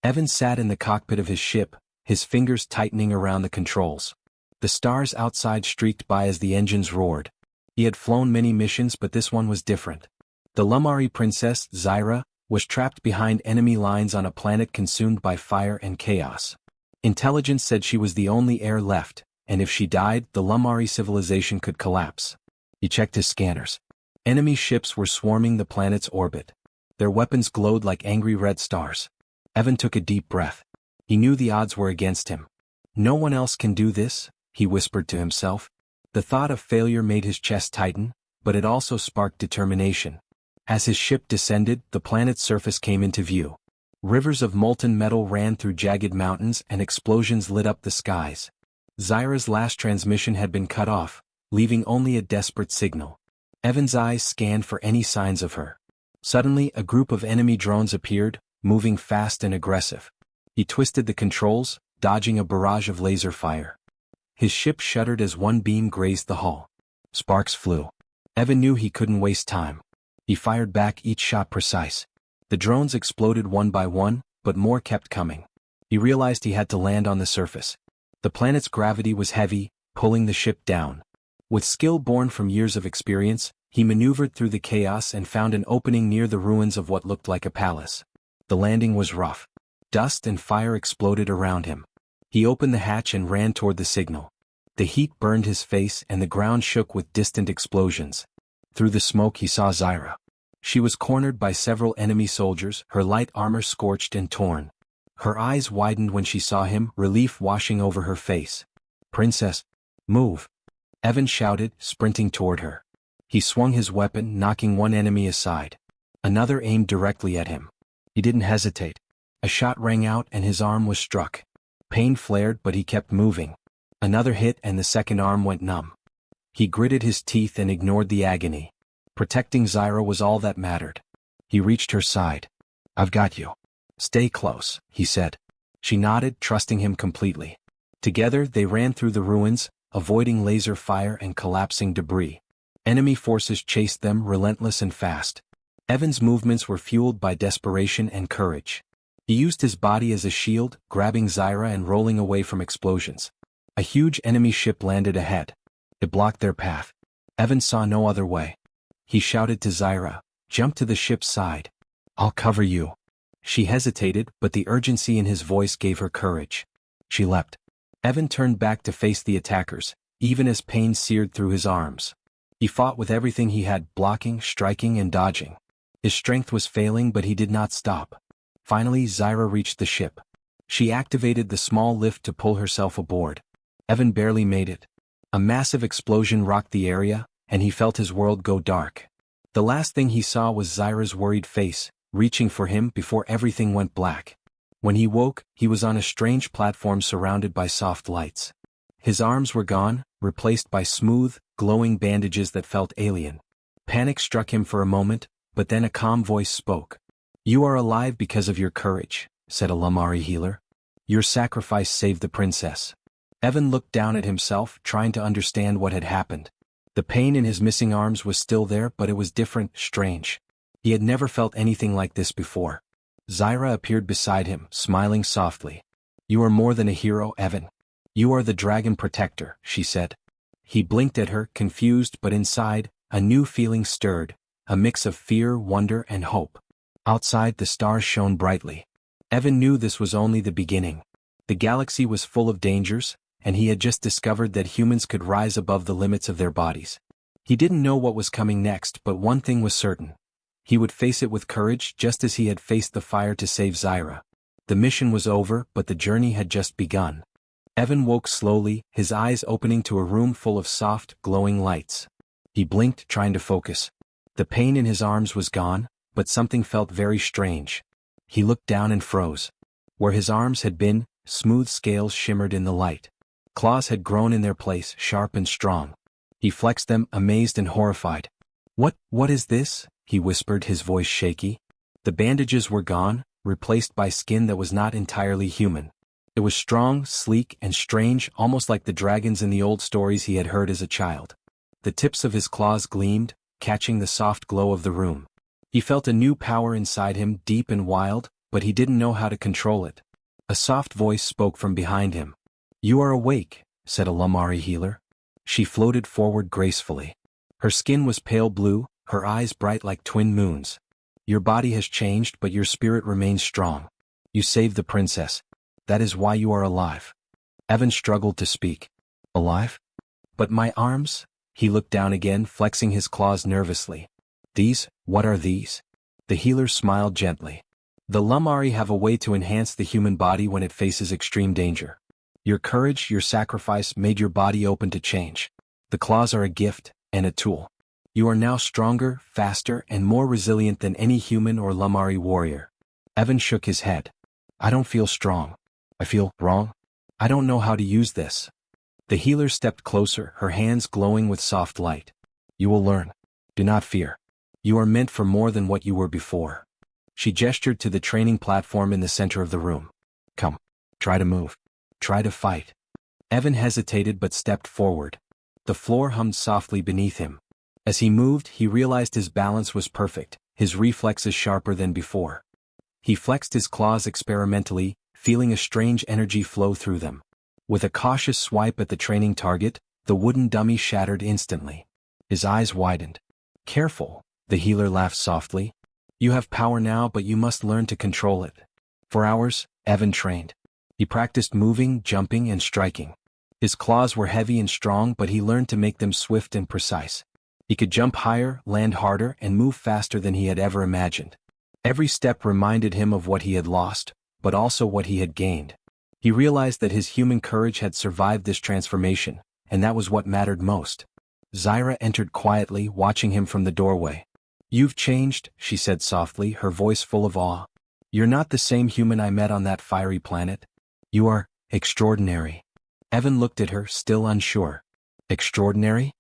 Evan sat in the cockpit of his ship, his fingers tightening around the controls. The stars outside streaked by as the engines roared. He had flown many missions, but this one was different. The Lumari princess, Zyra, was trapped behind enemy lines on a planet consumed by fire and chaos. Intelligence said she was the only heir left, and if she died, the Lumari civilization could collapse. He checked his scanners. Enemy ships were swarming the planet's orbit. Their weapons glowed like angry red stars. Evan took a deep breath. He knew the odds were against him. No one else can do this, he whispered to himself. The thought of failure made his chest tighten, but it also sparked determination. As his ship descended, the planet's surface came into view. Rivers of molten metal ran through jagged mountains and explosions lit up the skies. Zyra's last transmission had been cut off, leaving only a desperate signal. Evan's eyes scanned for any signs of her. Suddenly, a group of enemy drones appeared, moving fast and aggressive. He twisted the controls, dodging a barrage of laser fire. His ship shuddered as one beam grazed the hull. Sparks flew. Evan knew he couldn't waste time. He fired back, each shot precise. The drones exploded one by one, but more kept coming. He realized he had to land on the surface. The planet's gravity was heavy, pulling the ship down. With skill born from years of experience, he maneuvered through the chaos and found an opening near the ruins of what looked like a palace. The landing was rough. Dust and fire exploded around him. He opened the hatch and ran toward the signal. The heat burned his face and the ground shook with distant explosions. Through the smoke he saw Zyra. She was cornered by several enemy soldiers, her light armor scorched and torn. Her eyes widened when she saw him, relief washing over her face. "Princess, move!" Evan shouted, sprinting toward her. He swung his weapon, knocking one enemy aside. Another aimed directly at him. He didn't hesitate. A shot rang out and his arm was struck. Pain flared, but he kept moving. Another hit and the second arm went numb. He gritted his teeth and ignored the agony. Protecting Zyra was all that mattered. He reached her side. "I've got you. Stay close," he said. She nodded, trusting him completely. Together they ran through the ruins, avoiding laser fire and collapsing debris. Enemy forces chased them, relentless and fast. Evan's movements were fueled by desperation and courage. He used his body as a shield, grabbing Zyra and rolling away from explosions. A huge enemy ship landed ahead. It blocked their path. Evan saw no other way. He shouted to Zyra, "Jump to the ship's side. I'll cover you." She hesitated, but the urgency in his voice gave her courage. She leapt. Evan turned back to face the attackers, even as pain seared through his arms. He fought with everything he had, blocking, striking, and dodging. His strength was failing, but he did not stop. Finally, Zyra reached the ship. She activated the small lift to pull herself aboard. Evan barely made it. A massive explosion rocked the area, and he felt his world go dark. The last thing he saw was Zyra's worried face, reaching for him before everything went black. When he woke, he was on a strange platform surrounded by soft lights. His arms were gone, replaced by smooth, glowing bandages that felt alien. Panic struck him for a moment, but then a calm voice spoke. "You are alive because of your courage," said a Lumari healer. "Your sacrifice saved the princess." Evan looked down at himself, trying to understand what had happened. The pain in his missing arms was still there, but it was different, strange. He had never felt anything like this before. Zyra appeared beside him, smiling softly. "You are more than a hero, Evan. You are the dragon protector," she said. He blinked at her, confused, but inside, a new feeling stirred, a mix of fear, wonder, and hope. Outside, the stars shone brightly. Evan knew this was only the beginning. The galaxy was full of dangers, and he had just discovered that humans could rise above the limits of their bodies. He didn't know what was coming next, but one thing was certain. He would face it with courage, just as he had faced the fire to save Zyra. The mission was over, but the journey had just begun. Evan woke slowly, his eyes opening to a room full of soft, glowing lights. He blinked, trying to focus. The pain in his arms was gone, but something felt very strange. He looked down and froze. Where his arms had been, smooth scales shimmered in the light. Claws had grown in their place, sharp and strong. He flexed them, amazed and horrified. What is this?" he whispered, his voice shaky. The bandages were gone, replaced by skin that was not entirely human. It was strong, sleek, and strange, almost like the dragons in the old stories he had heard as a child. The tips of his claws gleamed, catching the soft glow of the room. He felt a new power inside him, deep and wild, but he didn't know how to control it. A soft voice spoke from behind him. "You are awake," said a Lamari healer. She floated forward gracefully. Her skin was pale blue, her eyes bright like twin moons. "Your body has changed, but your spirit remains strong. You saved the princess. That is why you are alive." Evan struggled to speak. "Alive? But my arms?" He looked down again, flexing his claws nervously. "These, what are these?" The healer smiled gently. "The Lamari have a way to enhance the human body when it faces extreme danger. Your courage, your sacrifice made your body open to change. The claws are a gift, and a tool. You are now stronger, faster, and more resilient than any human or Lamari warrior." Evan shook his head. "I don't feel strong. I feel wrong. I don't know how to use this." The healer stepped closer, her hands glowing with soft light. "You will learn. Do not fear. You are meant for more than what you were before." She gestured to the training platform in the center of the room. "Come. Try to move. Try to fight." Evan hesitated but stepped forward. The floor hummed softly beneath him. As he moved, he realized his balance was perfect, his reflexes sharper than before. He flexed his claws experimentally, feeling a strange energy flow through them. With a cautious swipe at the training target, the wooden dummy shattered instantly. His eyes widened. "Careful," the healer laughed softly. "You have power now, but you must learn to control it." For hours, Evan trained. He practiced moving, jumping, and striking. His claws were heavy and strong, but he learned to make them swift and precise. He could jump higher, land harder, and move faster than he had ever imagined. Every step reminded him of what he had lost, but also what he had gained. He realized that his human courage had survived this transformation, and that was what mattered most. Zyra entered quietly, watching him from the doorway. "You've changed," she said softly, her voice full of awe. "You're not the same human I met on that fiery planet. You are extraordinary." Evan looked at her, still unsure. "Extraordinary?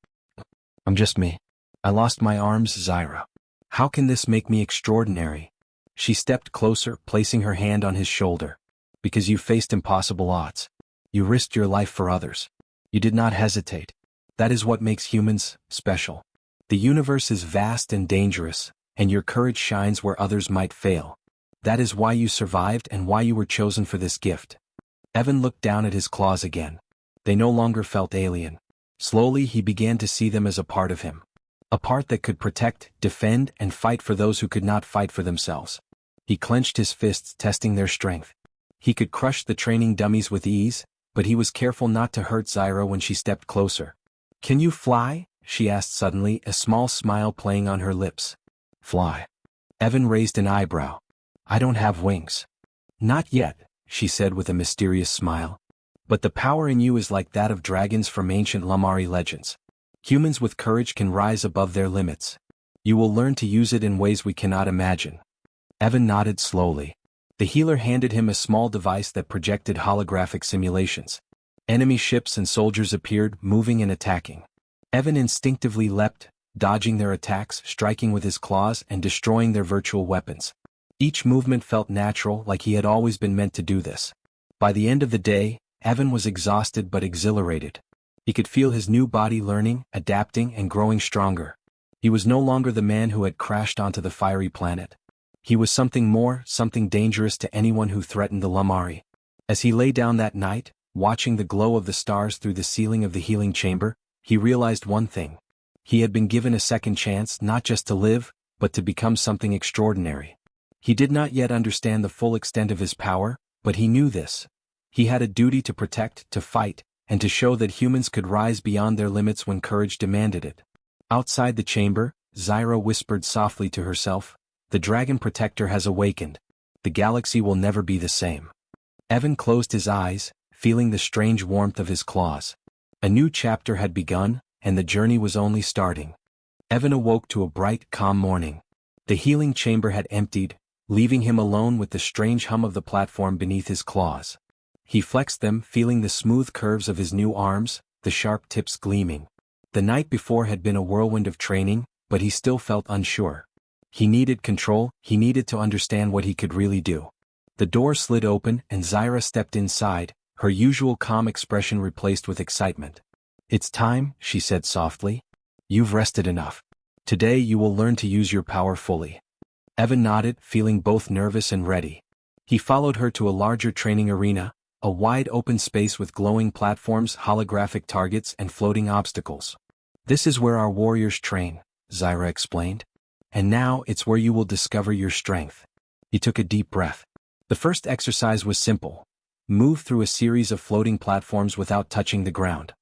I'm just me. I lost my arms, Zyra. How can this make me extraordinary?" She stepped closer, placing her hand on his shoulder. "Because you faced impossible odds. You risked your life for others. You did not hesitate. That is what makes humans special. The universe is vast and dangerous, and your courage shines where others might fail. That is why you survived and why you were chosen for this gift." Evan looked down at his claws again. They no longer felt alien. Slowly he began to see them as a part of him. A part that could protect, defend, and fight for those who could not fight for themselves. He clenched his fists, testing their strength. He could crush the training dummies with ease, but he was careful not to hurt Zyra when she stepped closer. "Can you fly?" she asked suddenly, a small smile playing on her lips. "Fly?" Evan raised an eyebrow. "I don't have wings." "Not yet," she said with a mysterious smile. "But the power in you is like that of dragons from ancient Lamari legends. Humans with courage can rise above their limits. You will learn to use it in ways we cannot imagine." Evan nodded slowly. The healer handed him a small device that projected holographic simulations. Enemy ships and soldiers appeared, moving and attacking. Evan instinctively leapt, dodging their attacks, striking with his claws, and destroying their virtual weapons. Each movement felt natural, like he had always been meant to do this. By the end of the day, Evan was exhausted but exhilarated. He could feel his new body learning, adapting, and growing stronger. He was no longer the man who had crashed onto the fiery planet. He was something more, something dangerous to anyone who threatened the Lamari. As he lay down that night, watching the glow of the stars through the ceiling of the healing chamber, he realized one thing. He had been given a second chance not just to live, but to become something extraordinary. He did not yet understand the full extent of his power, but he knew this. He had a duty to protect, to fight, and to show that humans could rise beyond their limits when courage demanded it. Outside the chamber, Zyra whispered softly to herself, "The Dragon Protector has awakened. The galaxy will never be the same." Evan closed his eyes, feeling the strange warmth of his claws. A new chapter had begun, and the journey was only starting. Evan awoke to a bright, calm morning. The healing chamber had emptied, leaving him alone with the strange hum of the platform beneath his claws. He flexed them, feeling the smooth curves of his new arms, the sharp tips gleaming. The night before had been a whirlwind of training, but he still felt unsure. He needed control, he needed to understand what he could really do. The door slid open and Zyra stepped inside, her usual calm expression replaced with excitement. "It's time," she said softly. "You've rested enough. Today you will learn to use your power fully." Evan nodded, feeling both nervous and ready. He followed her to a larger training arena, a wide open space with glowing platforms, holographic targets, and floating obstacles. "This is where our warriors train," Zyra explained. "And now it's where you will discover your strength." He took a deep breath. The first exercise was simple. Move through a series of floating platforms without touching the ground.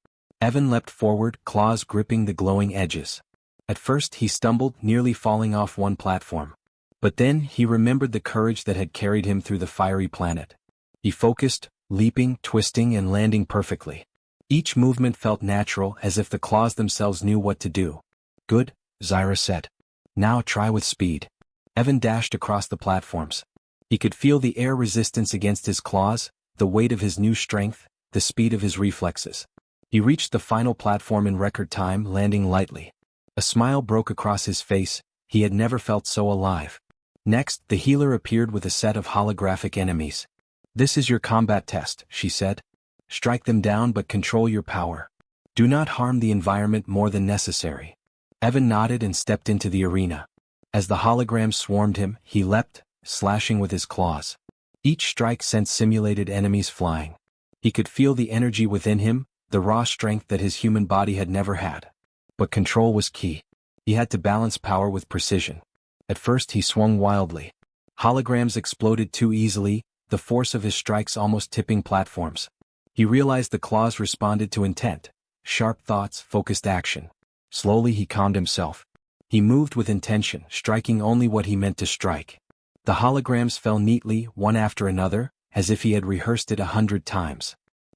Evan leapt forward, claws gripping the glowing edges. At first he stumbled, nearly falling off one platform. But then he remembered the courage that had carried him through the fiery planet. He focused, leaping, twisting, and landing perfectly. Each movement felt natural, as if the claws themselves knew what to do. "Good," Zyra said. "Now try with speed." Evan dashed across the platforms. He could feel the air resistance against his claws, the weight of his new strength, the speed of his reflexes. He reached the final platform in record time, landing lightly. A smile broke across his face. He had never felt so alive. Next, the healer appeared with a set of holographic enemies. "This is your combat test," she said. "Strike them down but control your power. Do not harm the environment more than necessary." Evan nodded and stepped into the arena. As the holograms swarmed him, he leapt, slashing with his claws. Each strike sent simulated enemies flying. He could feel the energy within him, the raw strength that his human body had never had. But control was key. He had to balance power with precision. At first he swung wildly. Holograms exploded too easily, the force of his strikes almost tipping platforms. He realized the claws responded to intent, sharp thoughts, focused action. Slowly he calmed himself. He moved with intention, striking only what he meant to strike. The holograms fell neatly, one after another, as if he had rehearsed it 100 times.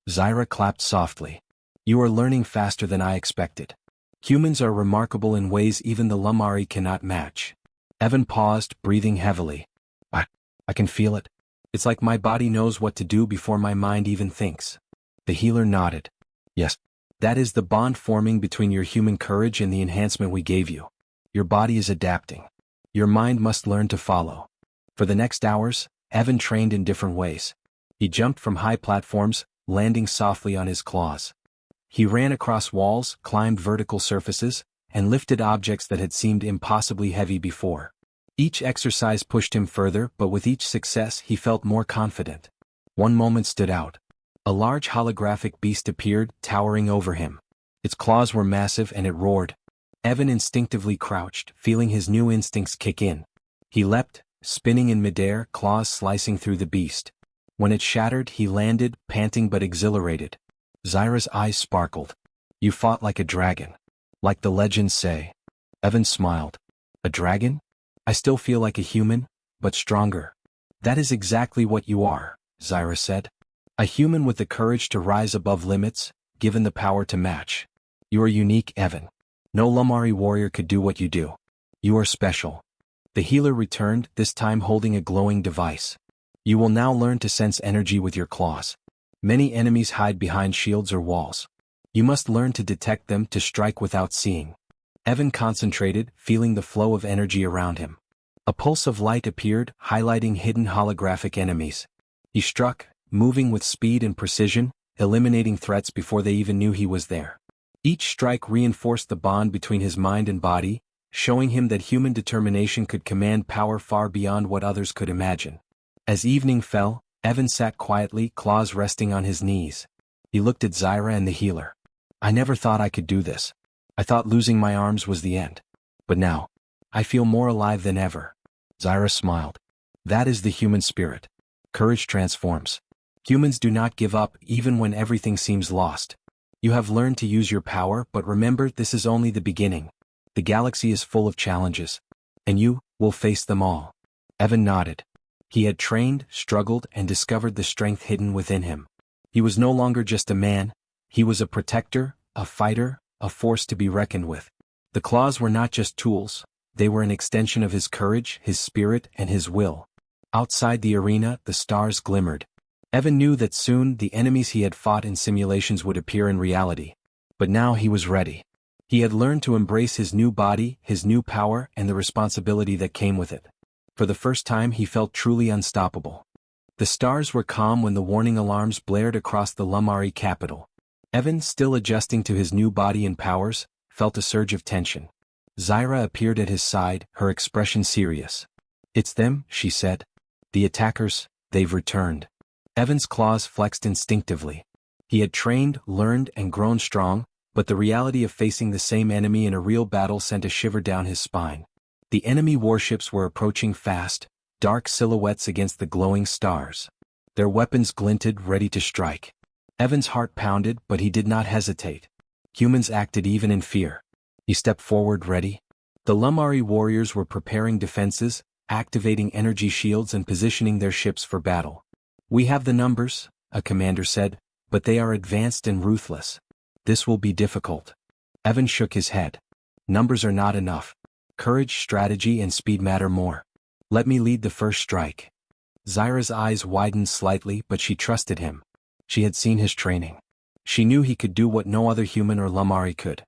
Zyra clapped softly. "You are learning faster than I expected. Humans are remarkable in ways even the Lamari cannot match." Evan paused, breathing heavily. I can feel it. It's like my body knows what to do before my mind even thinks." The healer nodded. "Yes. That is the bond forming between your human courage and the enhancement we gave you. Your body is adapting. Your mind must learn to follow." For the next hours, Evan trained in different ways. He jumped from high platforms, landing softly on his claws. He ran across walls, climbed vertical surfaces, and lifted objects that had seemed impossibly heavy before. Each exercise pushed him further, but with each success he felt more confident. One moment stood out. A large holographic beast appeared, towering over him. Its claws were massive and it roared. Evan instinctively crouched, feeling his new instincts kick in. He leapt, spinning in midair, claws slicing through the beast. When it shattered, he landed, panting but exhilarated. Zyra's eyes sparkled. "You fought like a dragon. Like the legends say." Evan smiled. "A dragon? I still feel like a human, but stronger." "That is exactly what you are," Zyra said. "A human with the courage to rise above limits, given the power to match. You are unique, Evan. No Lamari warrior could do what you do. You are special." The healer returned, this time holding a glowing device. "You will now learn to sense energy with your claws. Many enemies hide behind shields or walls. You must learn to detect them, to strike without seeing." Evan concentrated, feeling the flow of energy around him. A pulse of light appeared, highlighting hidden holographic enemies. He struck, moving with speed and precision, eliminating threats before they even knew he was there. Each strike reinforced the bond between his mind and body, showing him that human determination could command power far beyond what others could imagine. As evening fell, Evan sat quietly, claws resting on his knees. He looked at Zyra and the healer. "I never thought I could do this. I thought losing my arms was the end. But now, I feel more alive than ever." Zyra smiled. "That is the human spirit. Courage transforms. Humans do not give up even when everything seems lost. You have learned to use your power, but remember, this is only the beginning. The galaxy is full of challenges. And you will face them all." Evan nodded. He had trained, struggled, and discovered the strength hidden within him. He was no longer just a man. He was a protector, a fighter, a force to be reckoned with. The claws were not just tools. They were an extension of his courage, his spirit, and his will. Outside the arena, the stars glimmered. Evan knew that soon the enemies he had fought in simulations would appear in reality. But now he was ready. He had learned to embrace his new body, his new power, and the responsibility that came with it. For the first time he felt truly unstoppable. The stars were calm when the warning alarms blared across the Lamari capital. Evan, still adjusting to his new body and powers, felt a surge of tension. Zyra appeared at his side, her expression serious. "It's them," she said. "The attackers, They've returned. Evan's claws flexed instinctively. He had trained, learned, and grown strong, but the reality of facing the same enemy in a real battle sent a shiver down his spine. The enemy warships were approaching fast, dark silhouettes against the glowing stars. Their weapons glinted, ready to strike. Evan's heart pounded, but he did not hesitate. Humans acted even in fear. He stepped forward, ready. The Lamari warriors were preparing defenses, activating energy shields and positioning their ships for battle. "We have the numbers," a commander said, "but they are advanced and ruthless. This will be difficult." Evan shook his head. "Numbers are not enough. Courage, strategy, and speed matter more. Let me lead the first strike." Zyra's eyes widened slightly, but she trusted him. She had seen his training. She knew he could do what no other human or Lamari could.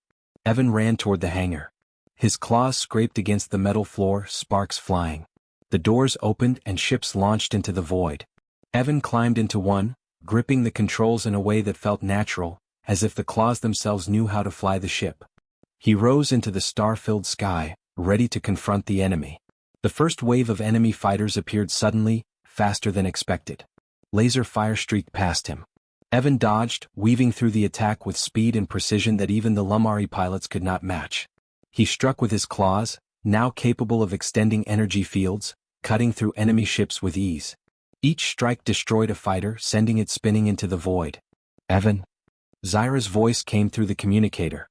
Evan ran toward the hangar. His claws scraped against the metal floor, sparks flying. The doors opened and ships launched into the void. Evan climbed into one, gripping the controls in a way that felt natural, as if the claws themselves knew how to fly the ship. He rose into the star-filled sky, ready to confront the enemy. The first wave of enemy fighters appeared suddenly, faster than expected. Laser fire streaked past him. Evan dodged, weaving through the attack with speed and precision that even the Lamari pilots could not match. He struck with his claws, now capable of extending energy fields, cutting through enemy ships with ease. Each strike destroyed a fighter, sending it spinning into the void. "Evan?" Zyra's voice came through the communicator.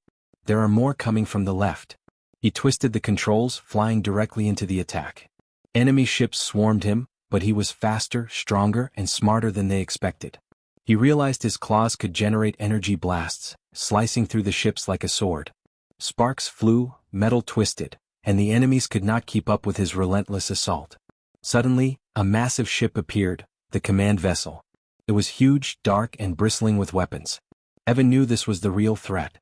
"There are more coming from the left." He twisted the controls, flying directly into the attack. Enemy ships swarmed him, but he was faster, stronger, and smarter than they expected. He realized his claws could generate energy blasts, slicing through the ships like a sword. Sparks flew, metal twisted, and the enemies could not keep up with his relentless assault. Suddenly, a massive ship appeared, the command vessel. It was huge, dark, and bristling with weapons. Evan knew this was the real threat.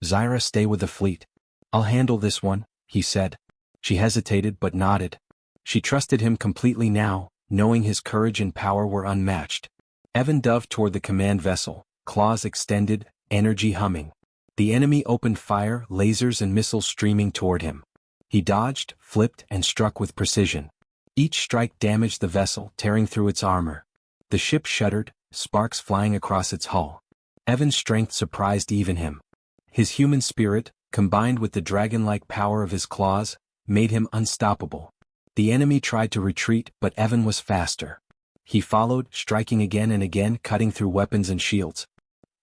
"Zyra, stay with the fleet. I'll handle this one," he said. She hesitated but nodded. She trusted him completely now, knowing his courage and power were unmatched. Evan dove toward the command vessel, claws extended, energy humming. The enemy opened fire, lasers and missiles streaming toward him. He dodged, flipped, and struck with precision. Each strike damaged the vessel, tearing through its armor. The ship shuddered, sparks flying across its hull. Evan's strength surprised even him. His human spirit, combined with the dragon-like power of his claws, made him unstoppable. The enemy tried to retreat, but Evan was faster. He followed, striking again and again, cutting through weapons and shields.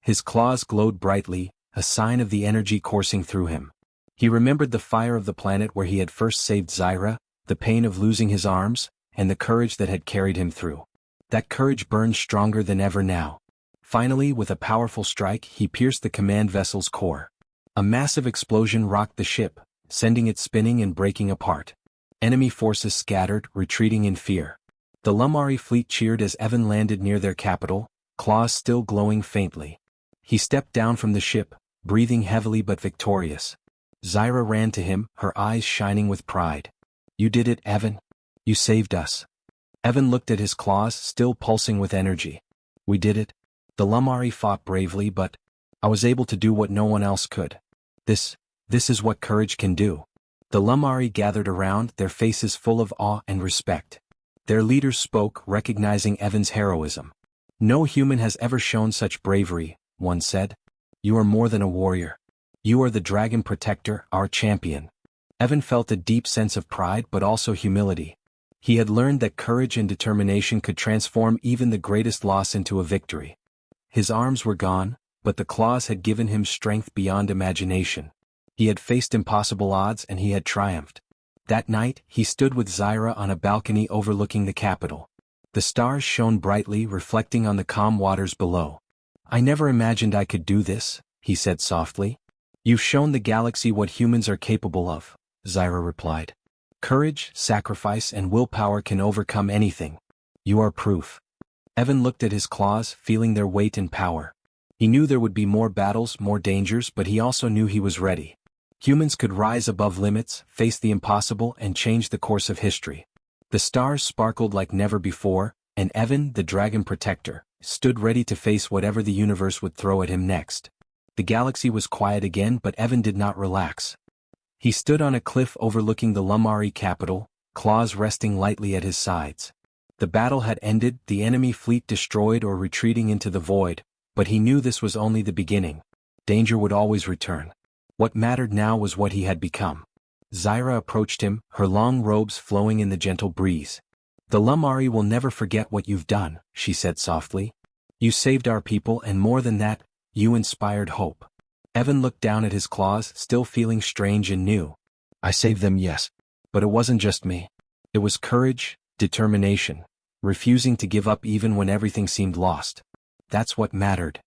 His claws glowed brightly, a sign of the energy coursing through him. He remembered the fire of the planet where he had first saved Zyra, the pain of losing his arms, and the courage that had carried him through. That courage burned stronger than ever now. Finally, with a powerful strike, he pierced the command vessel's core. A massive explosion rocked the ship, sending it spinning and breaking apart. Enemy forces scattered, retreating in fear. The Lamari fleet cheered as Evan landed near their capital, claws still glowing faintly. He stepped down from the ship, breathing heavily but victorious. Zyra ran to him, her eyes shining with pride. "You did it, Evan. You saved us." Evan looked at his claws, still pulsing with energy. "We did it. The Lamari fought bravely, but I was able to do what no one else could. This is what courage can do." The Lamari gathered around, their faces full of awe and respect. Their leaders spoke, recognizing Evan's heroism. "No human has ever shown such bravery," one said. "You are more than a warrior. You are the Dragon Protector, our champion." Evan felt a deep sense of pride but also humility. He had learned that courage and determination could transform even the greatest loss into a victory. His arms were gone, but the claws had given him strength beyond imagination. He had faced impossible odds and he had triumphed. That night, he stood with Zyra on a balcony overlooking the capital. The stars shone brightly, reflecting on the calm waters below. "I never imagined I could do this," he said softly. "You've shown the galaxy what humans are capable of," Zyra replied. "Courage, sacrifice, and willpower can overcome anything. You are proof." Evan looked at his claws, feeling their weight and power. He knew there would be more battles, more dangers, but he also knew he was ready. Humans could rise above limits, face the impossible, and change the course of history. The stars sparkled like never before, and Evan, the Dragon Protector, stood ready to face whatever the universe would throw at him next. The galaxy was quiet again, but Evan did not relax. He stood on a cliff overlooking the Lamari capital, claws resting lightly at his sides. The battle had ended, the enemy fleet destroyed or retreating into the void, but he knew this was only the beginning. Danger would always return. What mattered now was what he had become. Zyra approached him, her long robes flowing in the gentle breeze. "The Lumari will never forget what you've done," she said softly. "You saved our people, and more than that, you inspired hope." Evan looked down at his claws, still feeling strange and new. "I saved them, yes. But it wasn't just me. It was courage, determination, refusing to give up even when everything seemed lost. That's what mattered."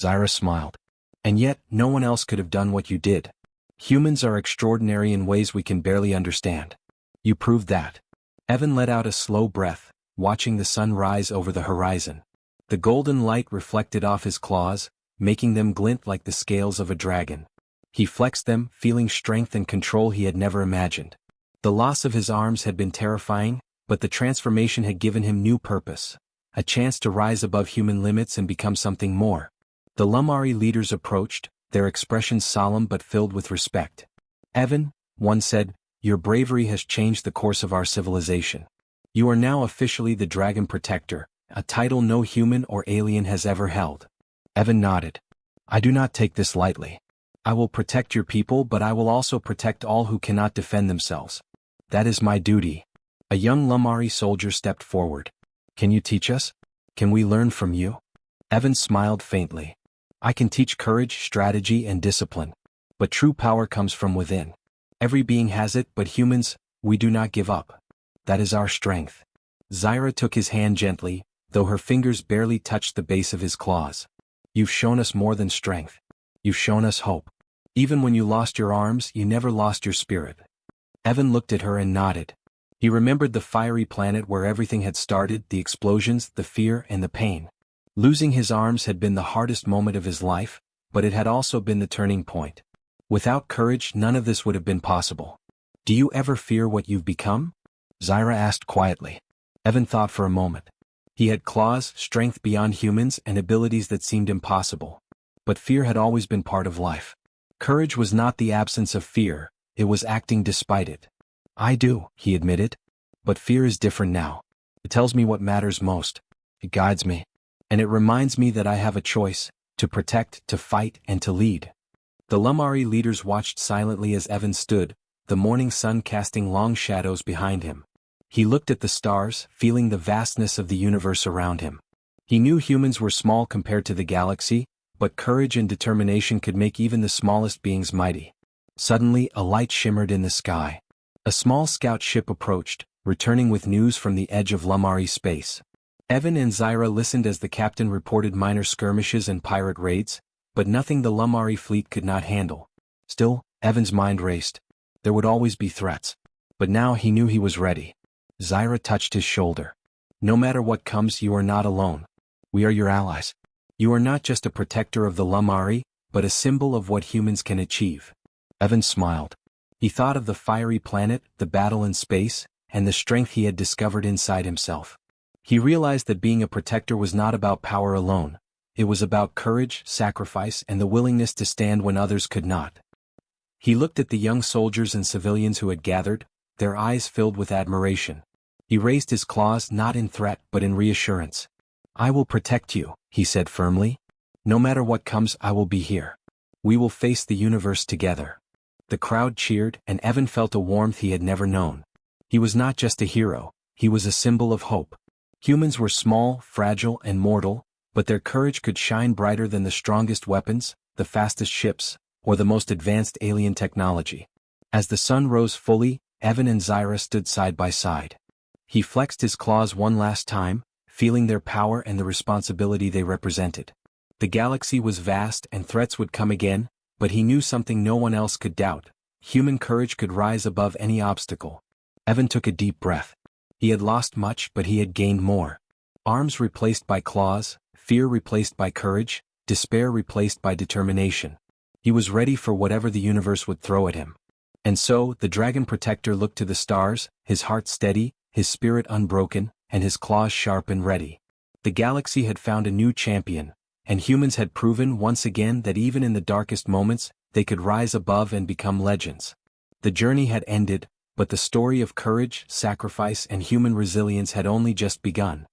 Zyra smiled. "And yet, no one else could have done what you did. Humans are extraordinary in ways we can barely understand. You proved that." Evan let out a slow breath, watching the sun rise over the horizon. The golden light reflected off his claws, making them glint like the scales of a dragon. He flexed them, feeling strength and control he had never imagined. The loss of his arms had been terrifying, but the transformation had given him new purpose, a chance to rise above human limits and become something more. The Lumari leaders approached, their expressions solemn but filled with respect. "Evan," one said, "your bravery has changed the course of our civilization. You are now officially the Dragon Protector, a title no human or alien has ever held." Evan nodded. "I do not take this lightly. I will protect your people, but I will also protect all who cannot defend themselves. That is my duty." A young Lumari soldier stepped forward. "Can you teach us? Can we learn from you?" Evan smiled faintly. "I can teach courage, strategy, and discipline. But true power comes from within. Every being has it, but humans, we do not give up. That is our strength." Zyra took his hand gently, though her fingers barely touched the base of his claws. "You've shown us more than strength. You've shown us hope. Even when you lost your arms, you never lost your spirit." Evan looked at her and nodded. He remembered the fiery planet where everything had started, the explosions, the fear, and the pain. Losing his arms had been the hardest moment of his life, but it had also been the turning point. Without courage, none of this would have been possible. "Do you ever fear what you've become?" Zyra asked quietly. Evan thought for a moment. He had claws, strength beyond humans, and abilities that seemed impossible. But fear had always been part of life. Courage was not the absence of fear, it was acting despite it. "I do," he admitted. "But fear is different now. It tells me what matters most. It guides me. And it reminds me that I have a choice, to protect, to fight, and to lead." The Lumari leaders watched silently as Evan stood, the morning sun casting long shadows behind him. He looked at the stars, feeling the vastness of the universe around him. He knew humans were small compared to the galaxy, but courage and determination could make even the smallest beings mighty. Suddenly, a light shimmered in the sky. A small scout ship approached, returning with news from the edge of Lumari space. Evan and Zyra listened as the captain reported minor skirmishes and pirate raids, but nothing the Lumari fleet could not handle. Still, Evan's mind raced. There would always be threats. But now he knew he was ready. Zyra touched his shoulder. "No matter what comes, you are not alone. We are your allies. You are not just a protector of the Lumari, but a symbol of what humans can achieve." Evan smiled. He thought of the fiery planet, the battle in space, and the strength he had discovered inside himself. He realized that being a protector was not about power alone. It was about courage, sacrifice, and the willingness to stand when others could not. He looked at the young soldiers and civilians who had gathered, their eyes filled with admiration. He raised his claws not in threat but in reassurance. "I will protect you," he said firmly. "No matter what comes, I will be here. We will face the universe together." The crowd cheered, and Evan felt a warmth he had never known. He was not just a hero, he was a symbol of hope. Humans were small, fragile, and mortal, but their courage could shine brighter than the strongest weapons, the fastest ships, or the most advanced alien technology. As the sun rose fully, Evan and Zyra stood side by side. He flexed his claws one last time, feeling their power and the responsibility they represented. The galaxy was vast and threats would come again, but he knew something no one else could doubt. Human courage could rise above any obstacle. Evan took a deep breath. He had lost much, but he had gained more. Arms replaced by claws, fear replaced by courage, despair replaced by determination. He was ready for whatever the universe would throw at him. And so, the Dragon Protector looked to the stars, his heart steady, his spirit unbroken, and his claws sharp and ready. The galaxy had found a new champion, and humans had proven once again that even in the darkest moments, they could rise above and become legends. The journey had ended, But the story of courage, sacrifice and human resilience had only just begun.